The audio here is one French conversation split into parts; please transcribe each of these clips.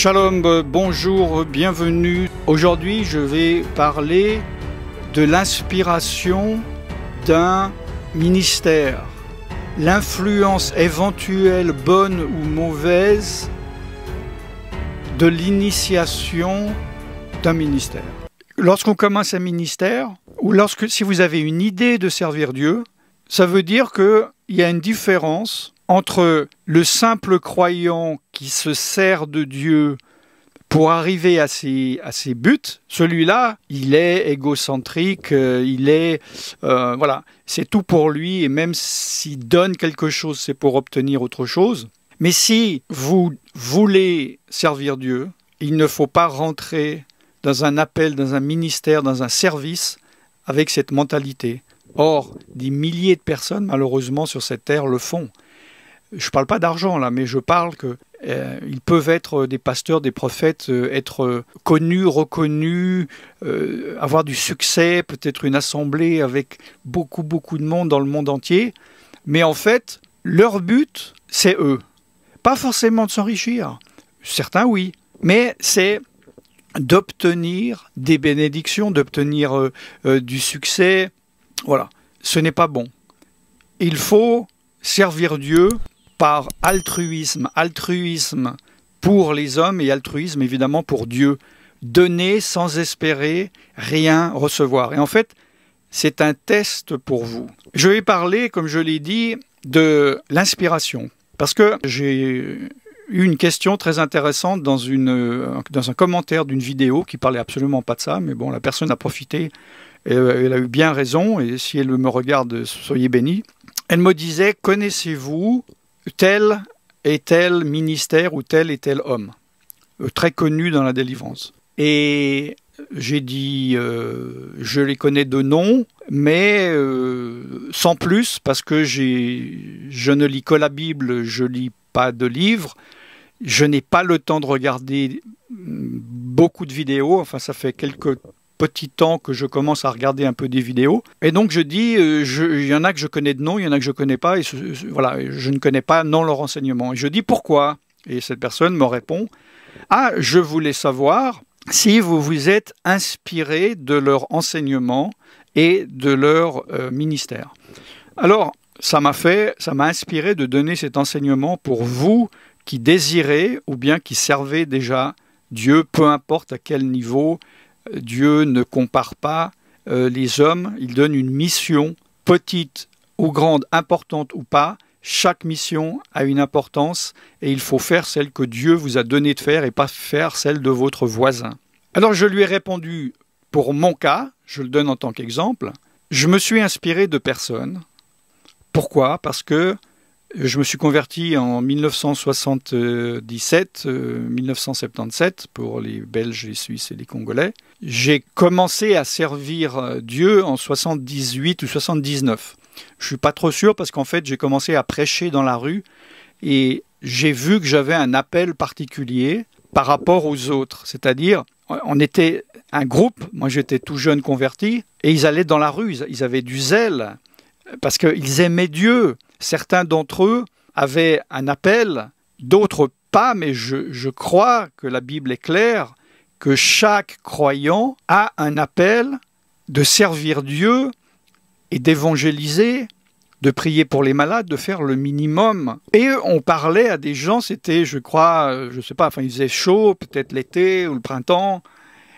Shalom, bonjour, bienvenue. Aujourd'hui, je vais parler de l'inspiration d'un ministère. L'influence éventuelle, bonne ou mauvaise, de l'initiation d'un ministère. Lorsqu'on commence un ministère, ou si vous avez une idée de servir Dieu, ça veut dire qu'il y a une différence entre le simple croyant qui se sert de Dieu pour arriver à ses buts. Celui-là, il est égocentrique, voilà, c'est tout pour lui, et même s'il donne quelque chose, c'est pour obtenir autre chose. Mais si vous voulez servir Dieu, il ne faut pas rentrer dans un appel, dans un ministère, dans un service avec cette mentalité. Or, des milliers de personnes, malheureusement, sur cette terre le font. Je ne parle pas d'argent là, mais je parle qu'ils peuvent être des pasteurs, des prophètes, être connus, reconnus, avoir du succès, peut-être une assemblée avec beaucoup de monde dans le monde entier. Mais en fait, leur but, c'est eux. Pas forcément de s'enrichir. Certains, oui. Mais c'est d'obtenir des bénédictions, d'obtenir du succès. Voilà. Ce n'est pas bon. Il faut servir Dieu par altruisme pour les hommes et altruisme évidemment pour Dieu. Donner sans espérer rien recevoir. Et en fait, c'est un test pour vous. Je vais parler, comme je l'ai dit, de l'inspiration. Parce que j'ai eu une question très intéressante dans un commentaire d'une vidéo qui parlait absolument pas de ça, mais bon, la personne a profité, et elle a eu bien raison, et si elle me regarde, soyez bénis. Elle me disait, connaissez-vous tel et tel ministère ou tel et tel homme, très connu dans la délivrance. Et j'ai dit, je les connais de nom, mais sans plus, parce que je ne lis que la Bible, je ne lis pas de livres, je n'ai pas le temps de regarder beaucoup de vidéos, enfin ça fait quelques petit temps que je commence à regarder un peu des vidéos. Et donc je dis, il y en a que je connais de nom, il y en a que je ne connais pas, et voilà, je ne connais pas non leur enseignement. Et je dis pourquoi? Et cette personne me répond, ah, je voulais savoir si vous vous êtes inspiré de leur enseignement et de leur ministère. Alors, ça m'a inspiré de donner cet enseignement pour vous qui désirez ou bien qui servez déjà Dieu, peu importe à quel niveau. Dieu ne compare pas les hommes, il donne une mission, petite ou grande, importante ou pas. Chaque mission a une importance et il faut faire celle que Dieu vous a donné de faire et pas faire celle de votre voisin. Alors je lui ai répondu, pour mon cas, je le donne en tant qu'exemple, je me suis inspiré de personne. Pourquoi? Parce que je me suis converti en 1977 pour les Belges, les Suisses et les Congolais. J'ai commencé à servir Dieu en 78 ou 79. Je ne suis pas trop sûr parce qu'en fait, j'ai commencé à prêcher dans la rue et j'ai vu que j'avais un appel particulier par rapport aux autres. C'est-à-dire, on était un groupe, moi j'étais tout jeune converti, et ils allaient dans la rue, ils avaient du zèle parce qu'ils aimaient Dieu. Certains d'entre eux avaient un appel, d'autres pas, mais je crois que la Bible est claire, que chaque croyant a un appel de servir Dieu et d'évangéliser, de prier pour les malades, de faire le minimum. Et on parlait à des gens, c'était, je crois, je sais pas, enfin il faisait chaud, peut-être l'été ou le printemps,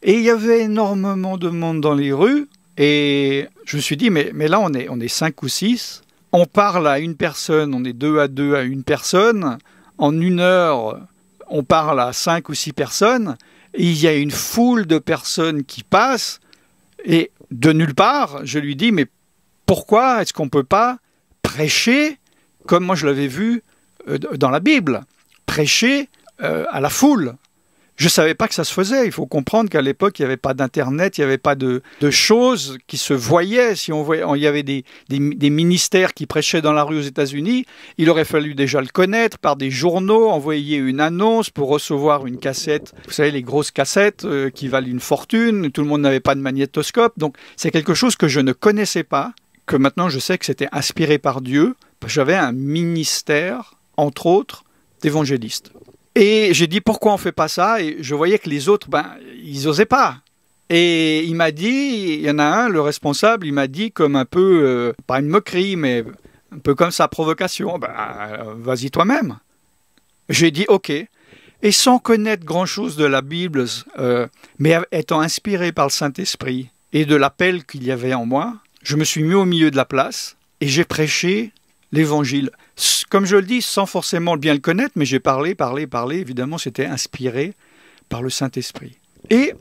et il y avait énormément de monde dans les rues, et je me suis dit, mais là on est 5 ou 6, on parle à une personne, on est 2 à 2 à une personne, en 1 heure, on parle à 5 ou 6 personnes, et il y a une foule de personnes qui passent, et de nulle part, je lui dis, mais pourquoi est-ce qu'on ne peut pas prêcher, comme moi je l'avais vu dans la Bible, prêcher à la foule? Je ne savais pas que ça se faisait. Il faut comprendre qu'à l'époque, il n'y avait pas d'Internet, il n'y avait pas de choses qui se voyaient. Si on voyait, il y avait des ministères qui prêchaient dans la rue aux États-Unis, il aurait fallu déjà le connaître par des journaux, envoyer une annonce pour recevoir une cassette. Vous savez, les grosses cassettes qui valent une fortune. Tout le monde n'avait pas de magnétoscope. Donc, c'est quelque chose que je ne connaissais pas, que maintenant je sais que c'était inspiré par Dieu. J'avais un ministère, entre autres, d'évangéliste. Et j'ai dit, pourquoi on ne fait pas ça? Et je voyais que les autres, ils n'osaient pas. Et il m'a dit, il y en a un, le responsable, il m'a dit comme un peu, pas une moquerie, mais un peu comme sa provocation, vas-y toi-même. J'ai dit, ok. Et sans connaître grand-chose de la Bible, mais étant inspiré par le Saint-Esprit et de l'appel qu'il y avait en moi, je me suis mis au milieu de la place et j'ai prêché l'Évangile. Comme je le dis, sans forcément bien le connaître, mais j'ai parlé, évidemment, c'était inspiré par le Saint-Esprit. Et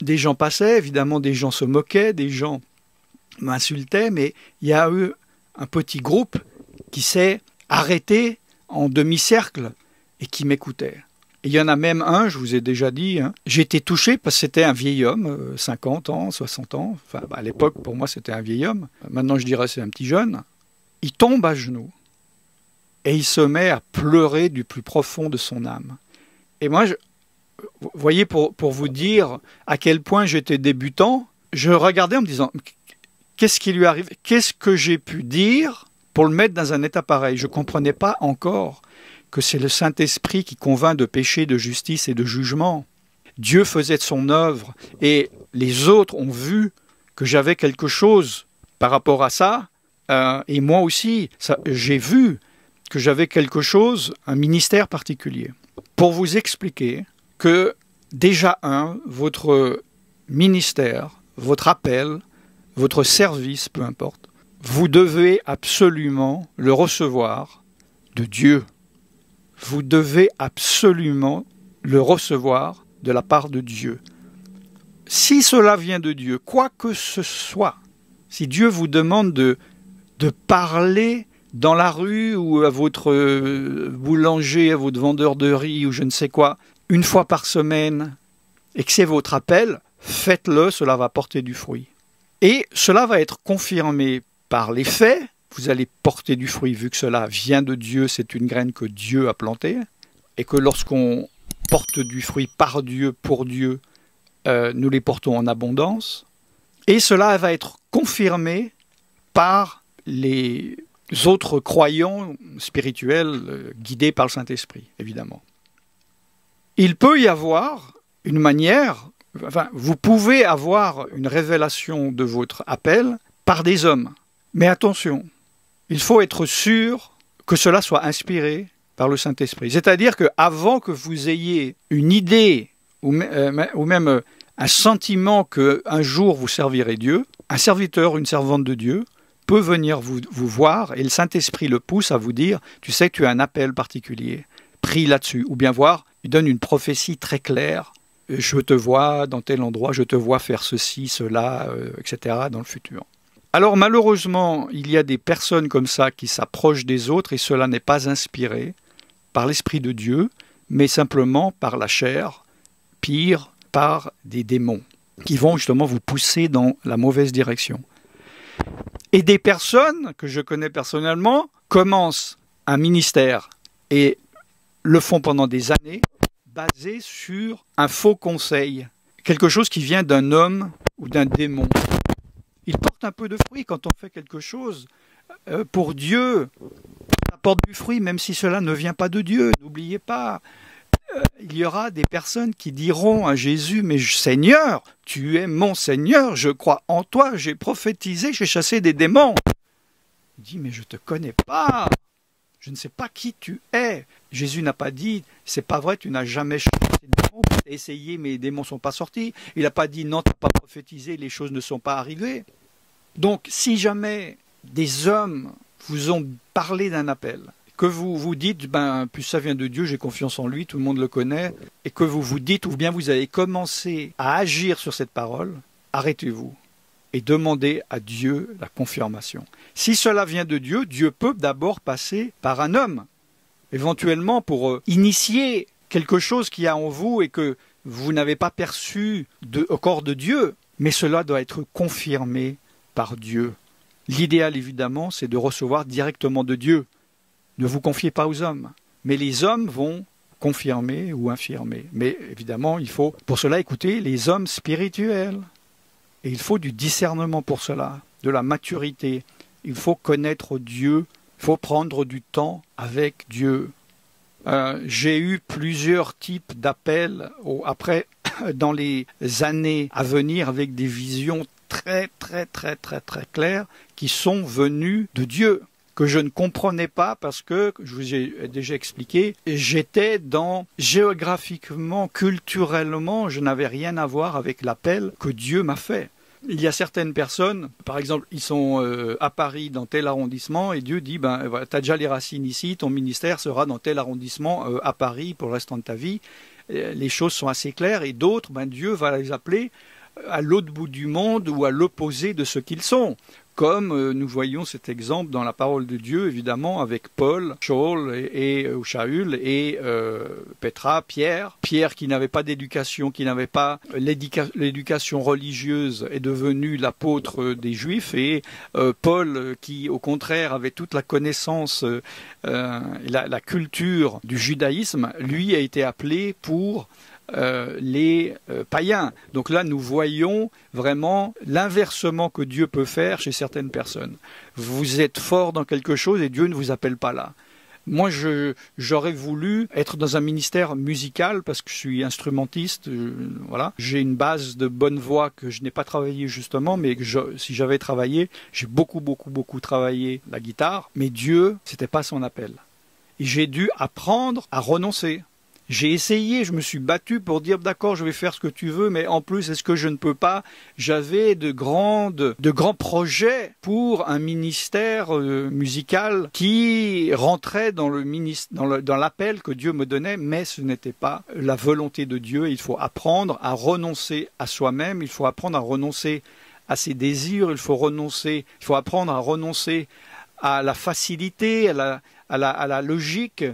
des gens passaient, évidemment, des gens se moquaient, des gens m'insultaient, mais il y a eu un petit groupe qui s'est arrêté en demi-cercle et qui m'écoutait. Et il y en a même un, je vous ai déjà dit, j'ai été touché parce que c'était un vieil homme, 50 ans, 60 ans, à l'époque pour moi c'était un vieil homme, maintenant je dirais c'est un petit jeune. Il tombe à genoux et il se met à pleurer du plus profond de son âme. Et moi, vous voyez, pour vous dire à quel point j'étais débutant, je regardais en me disant, qu'est-ce qui lui arrive? Qu'est-ce que j'ai pu dire pour le mettre dans un état pareil? Je ne comprenais pas encore que c'est le Saint-Esprit qui convainc de péché, de justice et de jugement. Dieu faisait de son œuvre et les autres ont vu que j'avais quelque chose par rapport à ça, et moi aussi, j'ai vu que j'avais quelque chose, un ministère particulier. Pour vous expliquer que déjà votre ministère, votre appel, votre service, peu importe, vous devez absolument le recevoir de Dieu. Vous devez absolument le recevoir de la part de Dieu. Si cela vient de Dieu, quoi que ce soit, si Dieu vous demande de parler dans la rue ou à votre boulanger, à votre vendeur de riz ou je ne sais quoi, une fois par semaine, et que c'est votre appel, faites-le, cela va porter du fruit. Et cela va être confirmé par les faits. Vous allez porter du fruit vu que cela vient de Dieu, c'est une graine que Dieu a plantée, et que lorsqu'on porte du fruit par Dieu, pour Dieu, nous les portons en abondance. Et cela va être confirmé par les autres croyants spirituels guidés par le Saint-Esprit, évidemment. Il peut y avoir une manière, vous pouvez avoir une révélation de votre appel par des hommes. Mais attention, il faut être sûr que cela soit inspiré par le Saint-Esprit. C'est-à-dire qu'avant que vous ayez une idée ou même un sentiment qu'un jour vous servirez Dieu, un serviteur, une servante de Dieu peut venir vous voir et le Saint-Esprit le pousse à vous dire « Tu sais que tu as un appel particulier, prie là-dessus » ou bien voir, il donne une prophétie très claire « Je te vois dans tel endroit, je te vois faire ceci, cela, etc. dans le futur ». Alors malheureusement, il y a des personnes comme ça qui s'approchent des autres et cela n'est pas inspiré par l'Esprit de Dieu, mais simplement par la chair, pire, par des démons qui vont justement vous pousser dans la mauvaise direction. Et des personnes que je connais personnellement commencent un ministère et le font pendant des années basé sur un faux conseil, quelque chose qui vient d'un homme ou d'un démon. Il porte un peu de fruit quand on fait quelque chose pour Dieu. Ça porte du fruit même si cela ne vient pas de Dieu. N'oubliez pas, il y aura des personnes qui diront à Jésus « Mais Seigneur, tu es mon Seigneur, je crois en toi, j'ai prophétisé, j'ai chassé des démons. » Il dit « Mais je ne te connais pas, je ne sais pas qui tu es. » Jésus n'a pas dit « C'est pas vrai, tu n'as jamais chassé des démons, tu as essayé mais les démons ne sont pas sortis. » Il n'a pas dit « Non, tu n'as pas prophétisé, les choses ne sont pas arrivées. » Donc si jamais des hommes vous ont parlé d'un appel, que vous vous dites, puis ça vient de Dieu, j'ai confiance en lui, tout le monde le connaît, et que vous vous dites, ou bien vous avez commencé à agir sur cette parole, arrêtez-vous et demandez à Dieu la confirmation. Si cela vient de Dieu, Dieu peut d'abord passer par un homme, éventuellement pour initier quelque chose qu'il y a en vous et que vous n'avez pas perçu au corps de Dieu, mais cela doit être confirmé par Dieu. L'idéal, évidemment, c'est de recevoir directement de Dieu. Ne vous confiez pas aux hommes. Mais les hommes vont confirmer ou infirmer. Mais évidemment, il faut pour cela écouter les hommes spirituels. Et il faut du discernement pour cela, de la maturité. Il faut connaître Dieu, il faut prendre du temps avec Dieu. J'ai eu plusieurs types d'appels après dans les années à venir avec des visions très claires qui sont venues de Dieu, que je ne comprenais pas parce que, je vous ai déjà expliqué, j'étais géographiquement, culturellement, je n'avais rien à voir avec l'appel que Dieu m'a fait. Il y a certaines personnes, par exemple, ils sont à Paris dans tel arrondissement et Dieu dit, ben voilà, tu as déjà les racines ici, ton ministère sera dans tel arrondissement à Paris pour le restant de ta vie. Les choses sont assez claires et d'autres, ben Dieu va les appeler à l'autre bout du monde ou à l'opposé de ce qu'ils sont. Comme nous voyons cet exemple dans la parole de Dieu, évidemment, avec Paul, Shaul et Pétra, Pierre. Pierre qui n'avait pas d'éducation, qui n'avait pas l'éducation religieuse, est devenu l'apôtre des Juifs. Et Paul qui, au contraire, avait toute la connaissance, la culture du judaïsme, lui a été appelé pour les païens. Donc là, nous voyons vraiment l'inversement que Dieu peut faire chez certaines personnes. Vous êtes fort dans quelque chose et Dieu ne vous appelle pas là. Moi, j'aurais voulu être dans un ministère musical parce que je suis instrumentiste. Voilà. J'ai une base de bonne voix que je n'ai pas travaillé justement, mais si j'avais travaillé, j'ai beaucoup travaillé la guitare. Mais Dieu, c'était pas son appel. Et j'ai dû apprendre à renoncer. J'ai essayé, je me suis battu pour dire d'accord, je vais faire ce que tu veux, mais en plus, est-ce que je ne peux pas? J'avais de grands projets pour un ministère musical qui rentrait dans l'appel que Dieu me donnait, mais ce n'était pas la volonté de Dieu. Il faut apprendre à renoncer à soi-même, il faut apprendre à renoncer à ses désirs, il faut apprendre à renoncer à la facilité, à la logique.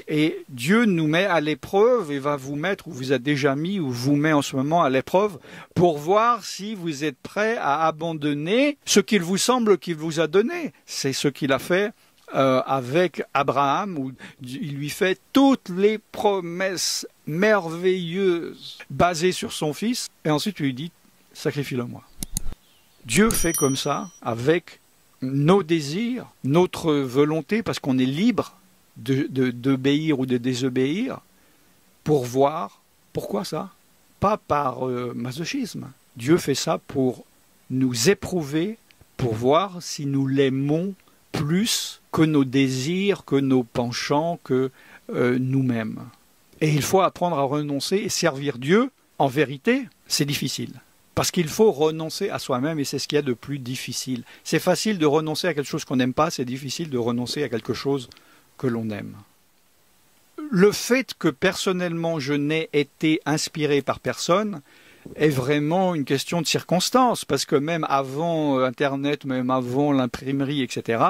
Et Dieu nous met à l'épreuve et va vous mettre, ou vous a déjà mis, ou vous met en ce moment à l'épreuve, pour voir si vous êtes prêt à abandonner ce qu'il vous semble qu'il vous a donné. C'est ce qu'il a fait avec Abraham, où il lui fait toutes les promesses merveilleuses basées sur son fils, et ensuite il lui dit « sacrifie-le-moi ». Dieu fait comme ça, avec nos désirs, notre volonté, parce qu'on est libre d'obéir ou de désobéir, pour voir pourquoi ça. Pas par masochisme. Dieu fait ça pour nous éprouver, pour voir si nous l'aimons plus que nos désirs, que nos penchants, que nous-mêmes. Et il faut apprendre à renoncer et servir Dieu. En vérité, c'est difficile. Parce qu'il faut renoncer à soi-même et c'est ce qu'il y a de plus difficile. C'est facile de renoncer à quelque chose qu'on n'aime pas, c'est difficile de renoncer à quelque chose que l'on aime. Le fait que personnellement je n'ai été inspiré par personne est vraiment une question de circonstance, parce que même avant Internet, même avant l'imprimerie, etc.,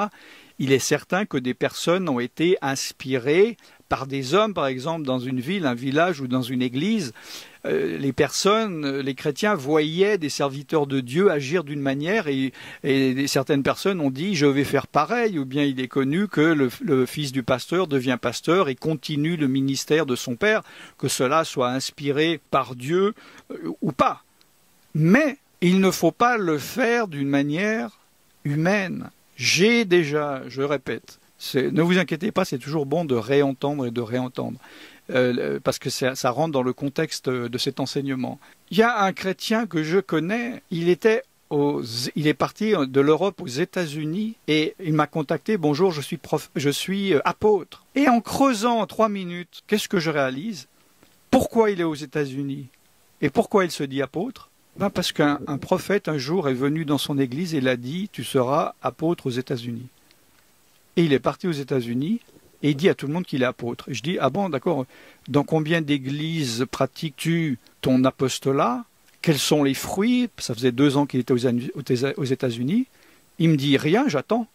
il est certain que des personnes ont été inspirées par des hommes, par exemple, dans une ville, un village ou dans une église. Les chrétiens voyaient des serviteurs de Dieu agir d'une manière et certaines personnes ont dit « je vais faire pareil » ou bien il est connu que le fils du pasteur devient pasteur et continue le ministère de son père, que cela soit inspiré par Dieu ou pas. Mais il ne faut pas le faire d'une manière humaine. J'ai déjà, je répète, ne vous inquiétez pas, c'est toujours bon de réentendre et de réentendre. Parce que ça rentre dans le contexte de cet enseignement. Il y a un chrétien que je connais, il est parti de l'Europe aux États-Unis et il m'a contacté, bonjour, je suis apôtre. Et en creusant en 3 minutes, qu'est-ce que je réalise? Pourquoi il est aux États-Unis? Et pourquoi il se dit apôtre? Parce qu'un prophète un jour est venu dans son église et il a dit, tu seras apôtre aux États-Unis. Et il est parti aux États-Unis. Et il dit à tout le monde qu'il est apôtre. Et je dis, ah bon, d'accord, dans combien d'églises pratiques-tu ton apostolat? Quels sont les fruits? Ça faisait 2 ans qu'il était aux États-Unis. Il me dit, rien, j'attends.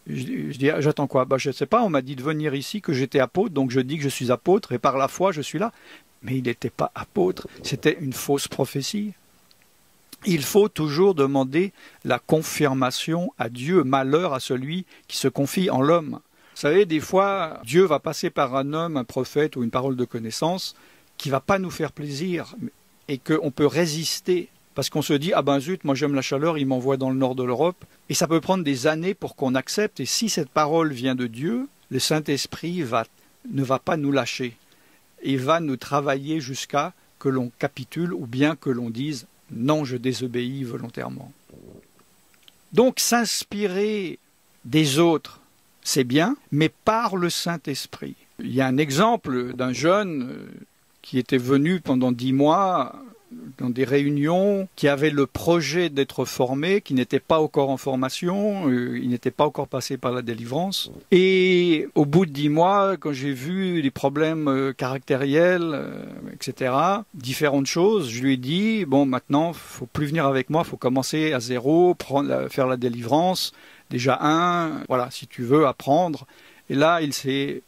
Je dis, j'attends quoi? Je ne sais pas, on m'a dit de venir ici, que j'étais apôtre, donc je dis que je suis apôtre, et par la foi, je suis là. Mais il n'était pas apôtre, c'était une fausse prophétie. Il faut toujours demander la confirmation à Dieu, malheur à celui qui se confie en l'homme. Vous savez, des fois, Dieu va passer par un homme, un prophète ou une parole de connaissance qui ne va pas nous faire plaisir et qu'on peut résister parce qu'on se dit « Ah ben zut, moi j'aime la chaleur, il m'envoie dans le nord de l'Europe ». Et ça peut prendre des années pour qu'on accepte. Et si cette parole vient de Dieu, le Saint-Esprit va ne va pas nous lâcher et va nous travailler jusqu'à que l'on capitule ou bien que l'on dise « non, je désobéis volontairement ». Donc s'inspirer des autres, c'est bien, mais par le Saint-Esprit. Il y a un exemple d'un jeune qui était venu pendant 10 mois dans des réunions, qui avait le projet d'être formé, qui n'était pas encore en formation, il n'était pas encore passé par la délivrance. Et au bout de 10 mois, quand j'ai vu les problèmes caractériels, etc., différentes choses, je lui ai dit, bon, maintenant, il ne faut plus venir avec moi, il faut commencer à zéro, faire la délivrance, déjà voilà, si tu veux apprendre. Et là, il s'est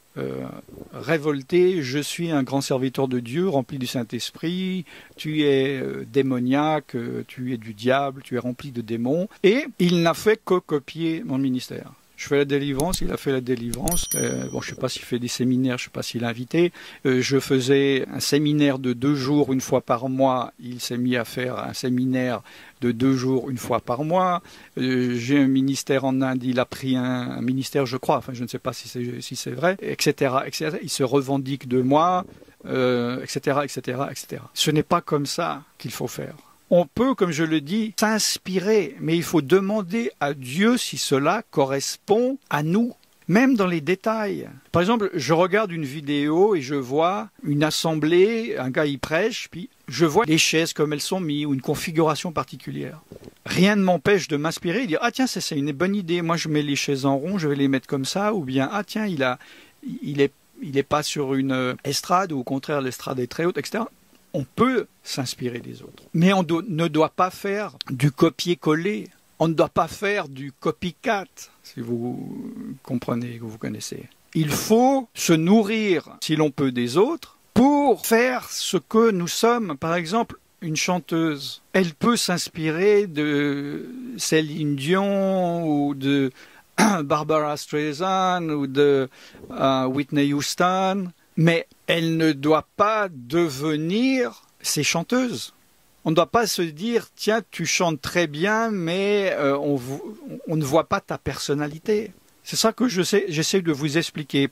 révolté, je suis un grand serviteur de Dieu, rempli du Saint-Esprit, tu es démoniaque, tu es du diable, tu es rempli de démons. Et il n'a fait que copier mon ministère. Je fais la délivrance, il a fait la délivrance. Bon, je ne sais pas s'il fait des séminaires, je ne sais pas s'il a invité. Je faisais un séminaire de 2 jours, une fois par mois. Il s'est mis à faire un séminaire de 2 jours, une fois par mois. J'ai un ministère en Inde, il a pris un ministère, je crois, enfin je ne sais pas si c'est vrai, etc., etc. Il se revendique de moi, etc., etc., etc. Ce n'est pas comme ça qu'il faut faire. On peut, comme je le dis, s'inspirer, mais il faut demander à Dieu si cela correspond à nous, même dans les détails. Par exemple, je regarde une vidéo et je vois une assemblée, un gars y prêche, puis je vois les chaises comme elles sont mises ou une configuration particulière. Rien ne m'empêche de m'inspirer et de dire « Ah tiens, c'est une bonne idée, moi je mets les chaises en rond, je vais les mettre comme ça » ou bien « Ah tiens, il est pas sur une estrade ou au contraire l'estrade est très haute, etc. » On peut s'inspirer des autres. Mais on ne doit pas faire du copier-coller. On ne doit pas faire du copycat, si vous comprenez, que vous connaissez. Il faut se nourrir, si l'on peut, des autres pour faire ce que nous sommes. Par exemple, une chanteuse, elle peut s'inspirer de Céline Dion ou de Barbara Streisand ou de Whitney Houston, mais elle ne doit pas devenir ces chanteuses. On ne doit pas se dire, tiens, tu chantes très bien, mais on ne voit pas ta personnalité. C'est ça que j'essaie de vous expliquer.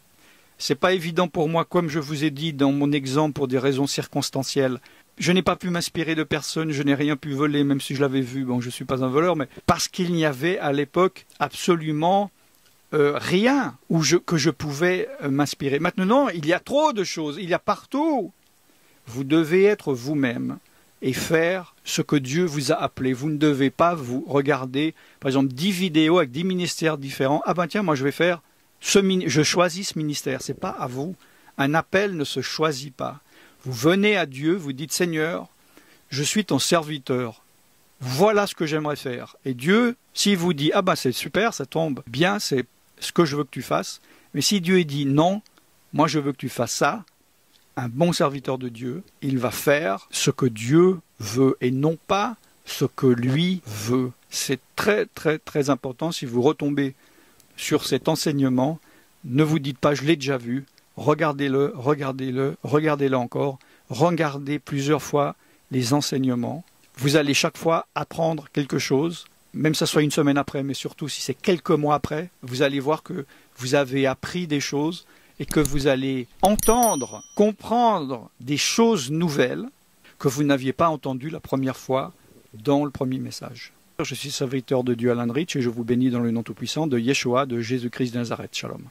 C'est pas évident pour moi, comme je vous ai dit dans mon exemple, pour des raisons circonstancielles. Je n'ai pas pu m'inspirer de personne, je n'ai rien pu voler, même si je l'avais vu. Bon, je ne suis pas un voleur, mais parce qu'il n'y avait à l'époque absolument rien que je pouvais m'inspirer. Maintenant, il y a trop de choses, il y a partout. Vous devez être vous-même et faire ce que Dieu vous a appelé. Vous ne devez pas vous regarder, par exemple, 10 vidéos avec 10 ministères différents. Ah ben tiens, moi je vais faire je choisis ce ministère. C'est pas à vous. Un appel ne se choisit pas. Vous venez à Dieu, vous dites, Seigneur, je suis ton serviteur. Voilà ce que j'aimerais faire. Et Dieu, s'il vous dit, ah ben c'est super, ça tombe bien, c'est ce que je veux que tu fasses. Mais si Dieu dit non, moi je veux que tu fasses ça, un bon serviteur de Dieu, il va faire ce que Dieu veut et non pas ce que lui veut. C'est très très très important. Si vous retombez sur cet enseignement, ne vous dites pas je l'ai déjà vu, regardez-le, regardez-le, regardez-le encore, regardez plusieurs fois les enseignements. Vous allez chaque fois apprendre quelque chose, même si ça soit une semaine après, mais surtout si c'est quelques mois après, vous allez voir que vous avez appris des choses et que vous allez entendre, comprendre des choses nouvelles que vous n'aviez pas entendues la première fois dans le premier message. Je suis serviteur de Dieu Alan Rich et je vous bénis dans le nom tout-puissant de Yeshua, de Jésus-Christ de Nazareth. Shalom.